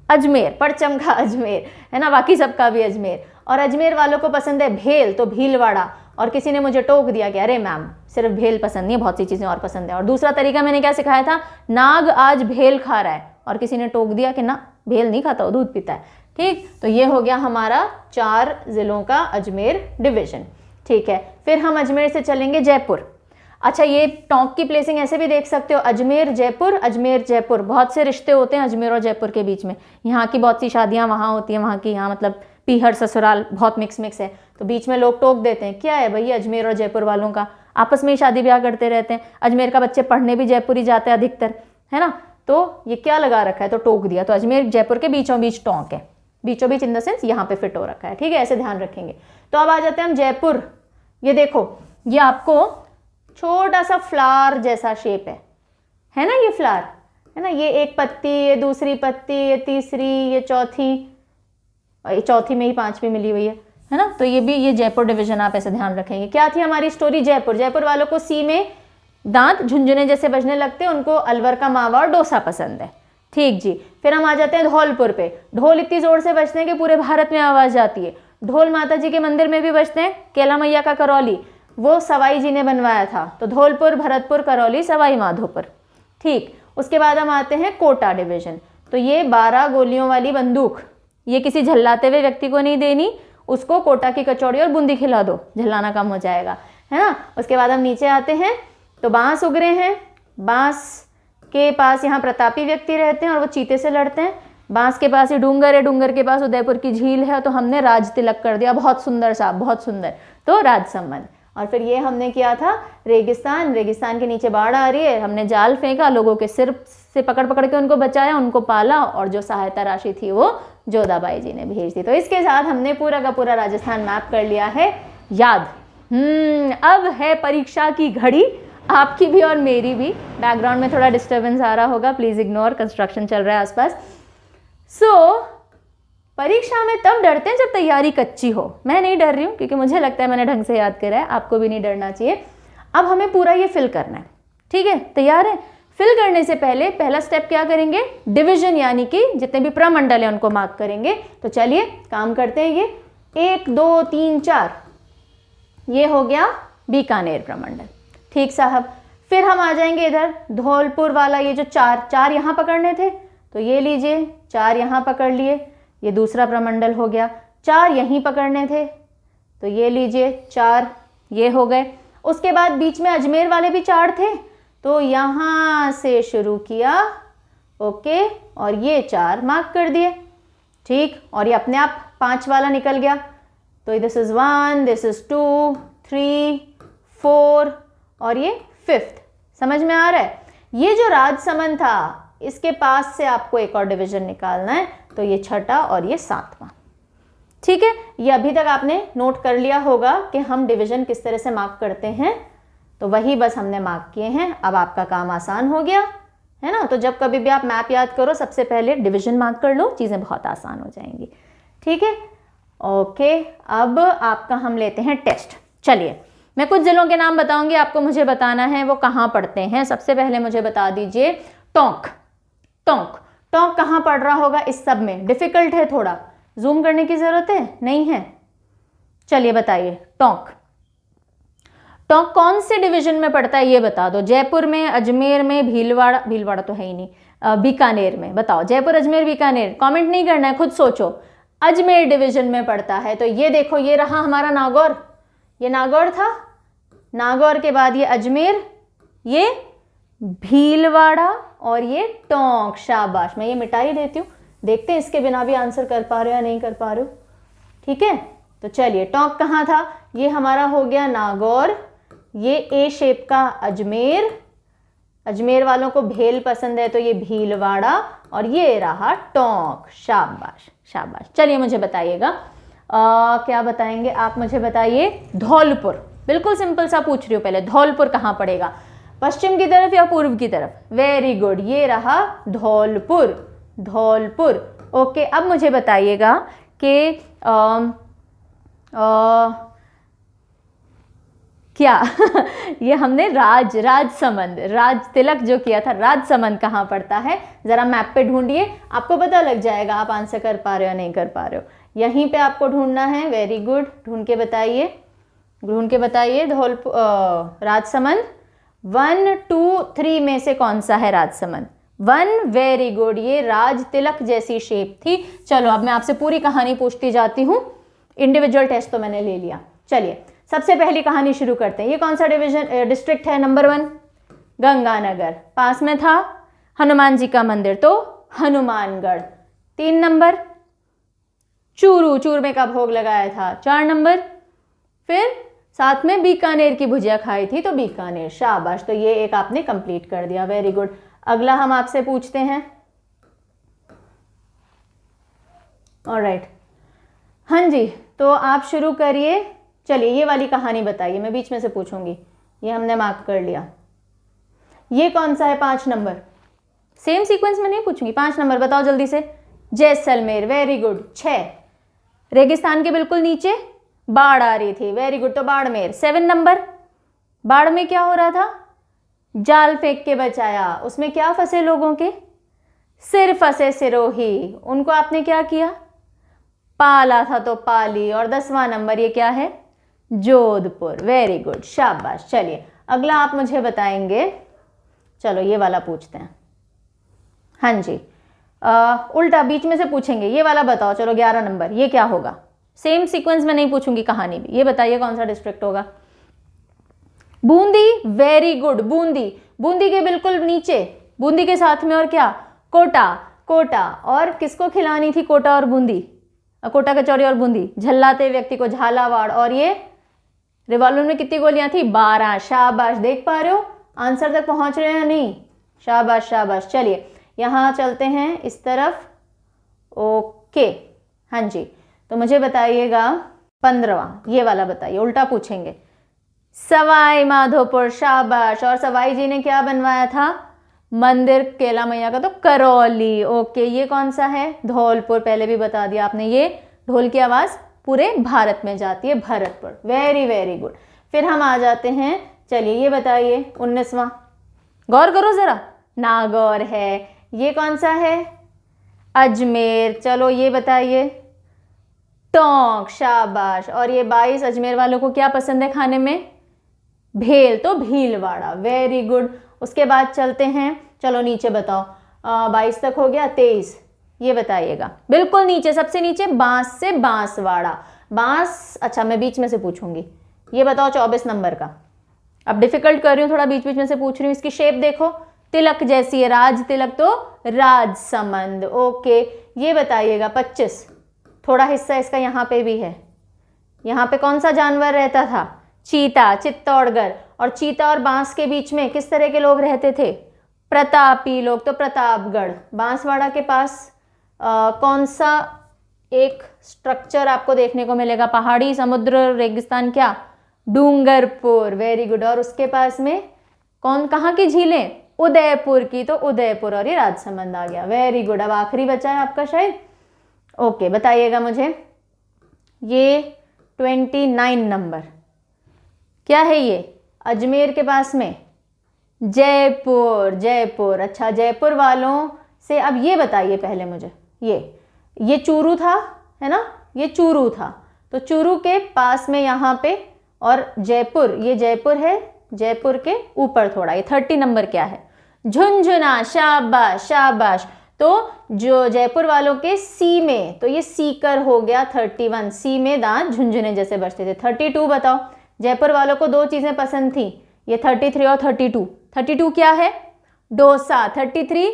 अजमेर परचम का अजमेर है ना, बाकी सबका भी अजमेर। और अजमेर वालों को पसंद है भेल, तो भीलवाड़ा। और किसी ने मुझे टोक दिया कि अरे मैम सिर्फ भेल पसंद नहीं है, बहुत सी चीज़ें और पसंद है। और दूसरा तरीका मैंने क्या सिखाया था, नाग आज भेल खा रहा है, और किसी ने टोक दिया कि ना भेल नहीं खाता, वो दूध पीता है, ठीक। तो ये हो गया हमारा 4 जिलों का अजमेर डिवीजन, ठीक है। फिर हम अजमेर से चलेंगे जयपुर। अच्छा ये टोंक की प्लेसिंग ऐसे भी देख सकते हो, अजमेर जयपुर, बहुत से रिश्ते होते हैं अजमेर और जयपुर के बीच में, यहाँ की बहुत सी शादियाँ वहाँ होती हैं, वहाँ की यहाँ मतलब पीहर ससुराल बहुत मिक्स है, तो बीच में लोग टोक देते हैं क्या है भैया, अजमेर और जयपुर वालों का आपस में ही शादी ब्याह करते रहते हैं, अजमेर का बच्चे पढ़ने भी जयपुर ही जाते हैं अधिकतर, है ना, तो ये क्या लगा रखा है, तो टोक दिया। तो अजमेर जयपुर के बीचों बीच टोंक है, बीचों बीच इन द सेंस यहाँ पे फिट हो रखा है, ठीक है, ऐसे ध्यान रखेंगे। तो अब आ जाते हैं हम जयपुर। ये देखो ये आपको छोटा सा फ्लावर जैसा शेप है ना, ये फ्लावर है ना, ये एक पत्ती, ये दूसरी पत्ती, ये तीसरी, ये चौथी में ही 5वीं मिली हुई है ना। तो ये भी ये जयपुर डिवीजन आप ऐसे ध्यान रखेंगे। क्या थी हमारी स्टोरी, जयपुर वालों को सी में दांत झुंझुने जैसे बजने लगते हैं, उनको अलवर का मावा और डोसा पसंद है, ठीक जी। फिर हम आ जाते हैं धौलपुर पे। ढोल इतनी जोर से बजते हैं कि पूरे भारत में आवाज जाती है। ढोल माता जी के मंदिर में भी बजते हैं, केला मैया का करौली वो सवाई जी ने बनवाया था, तो धौलपुर, भरतपुर, करौली, सवाई माधोपुर, ठीक। उसके बाद हम आते हैं कोटा डिवीजन। तो ये 12 गोलियों वाली बंदूक, ये किसी झल्लाते हुए व्यक्ति को नहीं देनी, उसको कोटा की कचौड़ी और बूंदी खिला दो, झल्लाना कम हो जाएगा, है ना। उसके बाद हम नीचे आते हैं तो बांस उग रहे हैं, बांस के पास यहाँ प्रतापी व्यक्ति रहते हैं और वो चीते से लड़ते हैं। बांस के पास ही डूंगर है, डूंगर के पास उदयपुर की झील है, तो हमने राज तिलक कर दिया, बहुत सुंदर साहब, बहुत सुंदर। तो राजसमंद। और फिर ये हमने किया था रेगिस्तान, रेगिस्तान के नीचे बाढ़ आ रही है, हमने जाल फेंका, लोगों के सिर से पकड़ पकड़ के उनको बचाया, उनको पाला, और जो सहायता राशि थी वो जोधाबाई जी ने भेज दी। तो इसके साथ हमने पूरा का पूरा राजस्थान मैप कर लिया है याद। अब है परीक्षा की घड़ी, आपकी भी और मेरी भी। बैकग्राउंड में थोड़ा डिस्टर्बेंस आ रहा होगा, प्लीज इग्नोर, कंस्ट्रक्शन चल रहा है आसपास। परीक्षा में तब डरते हैं जब तैयारी कच्ची हो। मैं नहीं डर रही हूँ क्योंकि मुझे लगता है मैंने ढंग से याद करा है, आपको भी नहीं डरना चाहिए। अब हमें पूरा ये फिल करना है, ठीक है? तैयार है? फिल करने से पहले पहला स्टेप क्या करेंगे? डिवीजन, यानी कि जितने भी प्रमंडल है उनको मार्क करेंगे। तो चलिए काम करते हैं। ये 1 2 3 4 ये हो गया बीकानेर प्रमंडल, ठीक साहब। फिर हम आ जाएंगे इधर धौलपुर वाला, ये जो 4 यहाँ पकड़ने थे, तो ये लीजिए 4 यहाँ पकड़ लिए, ये दूसरा प्रमंडल हो गया। 4 यहीं पकड़ने थे, तो ये लीजिए 4 ये हो गए। उसके बाद बीच में अजमेर वाले भी 4 थे, तो यहाँ से शुरू किया, ओके, और ये 4 मार्क कर दिए, ठीक। और ये अपने आप 5 वाला निकल गया, तो दिस इज 1, दिस इज 2 3 4 और ये 5th। समझ में आ रहा है? ये जो राजसमंद था, इसके पास से आपको एक और डिवीजन निकालना है, तो ये 6ठा और ये 7वां, ठीक है। ये अभी तक आपने नोट कर लिया होगा कि हम डिवीजन किस तरह से मार्क करते हैं, तो वही बस हमने मार्क किए हैं। अब आपका काम आसान हो गया है ना। तो जब कभी भी आप मैप याद करो, सबसे पहले डिवीजन मार्क कर लो, चीज़ें बहुत आसान हो जाएंगी, ठीक है। ओके, अब आपका हम लेते हैं टेस्ट। चलिए, मैं कुछ जिलों के नाम बताऊंगी, आपको मुझे बताना है वो कहाँ पड़ते हैं। सबसे पहले मुझे बता दीजिए टोंक। टोंक टोंक कहाँ पड़ रहा होगा इस सब में? डिफिकल्ट है थोड़ा, जूम करने की जरूरत है? नहीं है? चलिए बताइए, टोंक टोंक कौन से डिवीजन में पड़ता है ये बता दो। जयपुर में, अजमेर में, भीलवाड़ा, भीलवाड़ा तो है ही नहीं, बीकानेर में। बताओ, जयपुर, अजमेर, बीकानेर। कमेंट नहीं करना है, खुद सोचो। अजमेर डिवीजन में पड़ता है, तो ये देखो, ये रहा हमारा नागौर, ये नागौर था, नागौर के बाद ये अजमेर, ये भीलवाड़ा और ये टोंक। शाबाश, मैं ये मिटा ही देती हूँ, देखते हैं इसके बिना भी आंसर कर पा रहे हो या नहीं कर पा रहे हो, ठीक है। तो चलिए, टोंक कहाँ था? ये हमारा हो गया नागौर, ये ए शेप का अजमेर, अजमेर वालों को भेल पसंद है तो ये भीलवाड़ा, और ये रहा टोंक। शाबाश शाबाश। चलिए मुझे बताइएगा, क्या बताएंगे आप? मुझे बताइए धौलपुर। बिल्कुल सिंपल सा पूछ रही हूँ पहले, धौलपुर कहाँ पड़ेगा? पश्चिम की तरफ या पूर्व की तरफ? वेरी गुड, ये रहा धौलपुर, धौलपुर। ओके, अब मुझे बताइएगा कि क्या ये हमने राजसमंद, राज तिलक जो किया था, राजसमंद कहाँ पड़ता है? जरा मैप पे ढूंढिए, आपको पता लग जाएगा आप आंसर कर पा रहे हो या नहीं कर पा रहे हो। यहीं पे आपको ढूंढना है। वेरी गुड, ढूंढ के बताइए, ढूंढ के बताइए। राजसमंद 1 2 3 में से कौन सा है राजसमंद? 1, वेरी गुड, ये राज तिलक जैसी शेप थी। चलो अब मैं आपसे पूरी कहानी पूछती जाती हूँ, इंडिविजुअल टेस्ट तो मैंने ले लिया। चलिए सबसे पहली कहानी शुरू करते हैं। ये कौन सा डिस्ट्रिक्ट है? नंबर 1 गंगानगर, पास में था हनुमान जी का मंदिर तो हनुमानगढ़। 3 नंबर चूरू, चूरमे का भोग लगाया था। 4 नंबर, फिर साथ में बीकानेर की भुजिया खाई थी तो बीकानेर। शाबाश, तो ये एक आपने कंप्लीट कर दिया, वेरी गुड। अगला हम आपसे पूछते हैं, ऑलराइट, हाँ जी, तो आप शुरू करिए। चलिए ये वाली कहानी बताइए, मैं बीच में से पूछूंगी। ये हमने मार्क कर लिया। ये कौन सा है? 5 नंबर, सेम सीक्वेंस में नहीं पूछूंगी, 5 नंबर बताओ जल्दी से। Jaisalmer, very good. 6 रेगिस्तान के बिल्कुल नीचे बाढ़ आ रही थी, वेरी गुड, तो बाड़मेर। 7 नंबर, बाढ़ में क्या हो रहा था? जाल फेंक के बचाया, उसमें क्या फंसे लोगों के? सिर फंसे, सिरोही, उनको आपने क्या किया? पाला था तो पाली। और 10वां नंबर ये क्या है? जोधपुर, वेरी गुड, शाबाश। चलिए अगला आप मुझे बताएंगे, चलो ये वाला पूछते हैं। हाँ जी, उल्टा बीच में से पूछेंगे, ये वाला बताओ। चलो 11 नंबर, ये क्या होगा? सेम सीक्वेंस में नहीं पूछूंगी कहानी भी। ये बताइए कौन सा डिस्ट्रिक्ट होगा? Bundi, very good, Bundi. बूंदी के बिल्कुल नीचे, बूंदी के साथ में और क्या? कोटा, कोटा। और किसको खिलानी थी कोटा और बूंदी? कोटा, कचौरी और बूंदी? झल्लाते व्यक्ति को झालावाड़। और ये रिवॉल्वर में कितनी गोलियां थी? 12। शाबाश, देख पा रहे हो आंसर तक पहुंच रहे हैं या नहीं? शाबाश शाबाश। चलिए यहाँ चलते हैं इस तरफ। ओके, हाँ जी, तो मुझे बताइएगा 15वां, ये वाला बताइए, उल्टा पूछेंगे। सवाई माधोपुर, शाबाश। और सवाई जी ने क्या बनवाया था? मंदिर कैला मैया का, तो करौली। ओके, ये कौन सा है? धौलपुर, पहले भी बता दिया आपने। ये ढोल की आवाज़ पूरे भारत में जाती है, भरतपुर। Very very good. फिर हम आ जाते हैं, चलिए ये बताइए 19वां, गौर करो ज़रा, नागौर है। ये कौन सा है? अजमेर। चलो ये बताइए, टोंक, शाबाश। और ये 22 अजमेर वालों को क्या पसंद है खाने में? भेल, तो भीलवाड़ा। Very good. उसके बाद चलते हैं, चलो नीचे बताओ, 22 तक हो गया, 23 ये बताइएगा। बिल्कुल नीचे, सबसे नीचे, बांस से बांसवाड़ा। बांस, अच्छा मैं बीच में से पूछूंगी, ये बताओ 24 नंबर का। अब डिफिकल्ट कर रही हूँ थोड़ा, बीच बीच में से पूछ रही हूँ। इसकी शेप देखो, तिलक जैसी है, राज तिलक तो राजसमंद। ओके, ये बताइएगा 25, थोड़ा हिस्सा इसका यहाँ पे भी है। यहाँ पे कौन सा जानवर रहता था? चीता, चित्तौड़गढ़। और चीता और बांस के बीच में किस तरह के लोग रहते थे? प्रतापी लोग, तो प्रतापगढ़। बांसवाड़ा के पास कौन सा एक स्ट्रक्चर आपको देखने को मिलेगा? पहाड़ी, समुद्र, रेगिस्तान, क्या? डूंगरपुर। Very good. और उसके पास में कहाँ की झीलें? उदयपुर की, तो उदयपुर। और ये राजसमंद आ गया। Very good. अब आखिरी बचा है आपका शायद। ओके, बताइएगा मुझे, ये 29 नंबर क्या है? ये अजमेर के पास में जयपुर। जयपुर, अच्छा जयपुर वालों से अब ये बताइए पहले मुझे, ये चूरू था, है ना? ये चूरू था, तो चूरू के पास में यहाँ पे, और जयपुर, ये जयपुर है, जयपुर के ऊपर थोड़ा, ये 30 नंबर क्या है? झुंझुना। शाबाश शाबाश। तो जो जयपुर वालों के सी में, तो ये सीकर हो गया 31। सी में दांत झुंझुने जैसे बजते थे। 32 बताओ। जयपुर वालों को 2 चीज़ें पसंद थी, ये 33 और 32। 32 क्या है? डोसा। 33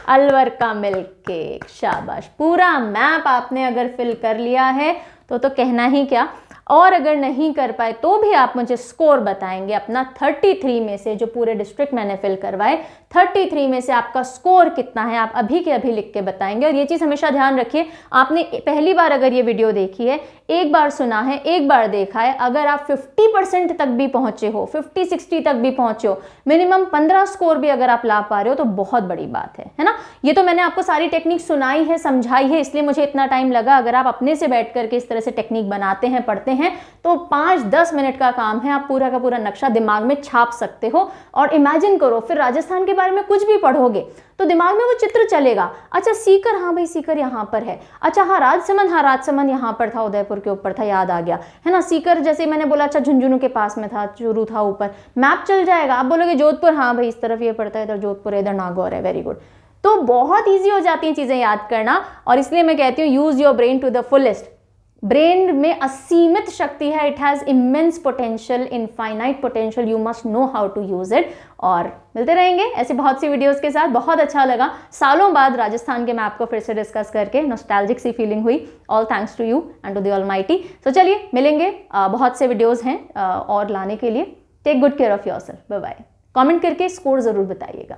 अलवर का मिल्क केक। शाबाश, पूरा मैप आपने अगर फिल कर लिया है तो कहना ही क्या। और अगर नहीं कर पाए तो भी आप मुझे स्कोर बताएंगे अपना 33 में से, जो पूरे डिस्ट्रिक्ट मैंने फिल करवाए, 33 में से आपका स्कोर कितना है, आप अभी के अभी लिख के बताएंगे। और ये चीज़ हमेशा ध्यान रखिए, आपने पहली बार अगर ये वीडियो देखी है, एक बार सुना है, एक बार देखा है, अगर आप 50% तक भी पहुंचे हो, 50-60 तक भी पहुंचे हो, मिनिमम 15 स्कोर भी अगर आप ला पा रहे हो तो बहुत बड़ी बात है ना? ये तो मैंने आपको सारी टेक्निक सुनाई है, समझाई है, इसलिए मुझे इतना टाइम लगा। अगर आप अपने से बैठ करके इस तरह से टेक्निक बनाते हैं, पढ़ते हैं, तो 5-10 मिनट का काम है, आप पूरा का पूरा नक्शा दिमाग में छाप सकते हो। और इमेजिन करो, फिर राजस्थान के बारे में कुछ भी पढ़ोगे तो दिमाग में वो चित्र चलेगा। अच्छा सीकर, हाँ भाई सीकर यहाँ पर है। अच्छा हाँ राजसमंद यहाँ पर था, उदयपुर के ऊपर था, याद आ गया, है ना? सीकर जैसे मैंने बोला, अच्छा झुंझुनू के पास में था, चूरू था ऊपर, मैप चल जाएगा। आप बोलोगे जोधपुर, हाँ भाई इस तरफ ये पड़ता है, इधर जोधपुर है, इधर नागौर है। Very good. तो बहुत ईजी हो जाती हैं चीज़ें याद करना, और इसलिए मैं कहती हूँ use your brain to the fullest. Brain में असीमित शक्ति है, it has immense potential, infinite potential, you must know how to use it. और मिलते रहेंगे ऐसी बहुत सी वीडियोस के साथ। बहुत अच्छा लगा सालों बाद राजस्थान के मैप को फिर से डिस्कस करके, नॉस्टैल्जिक सी फीलिंग हुई। All thanks to you and to the almighty. तो चलिए मिलेंगे, बहुत से वीडियोज़ हैं और लाने के लिए। Take good care of yourself. Bye bye. Comment करके स्कोर ज़रूर बताइएगा।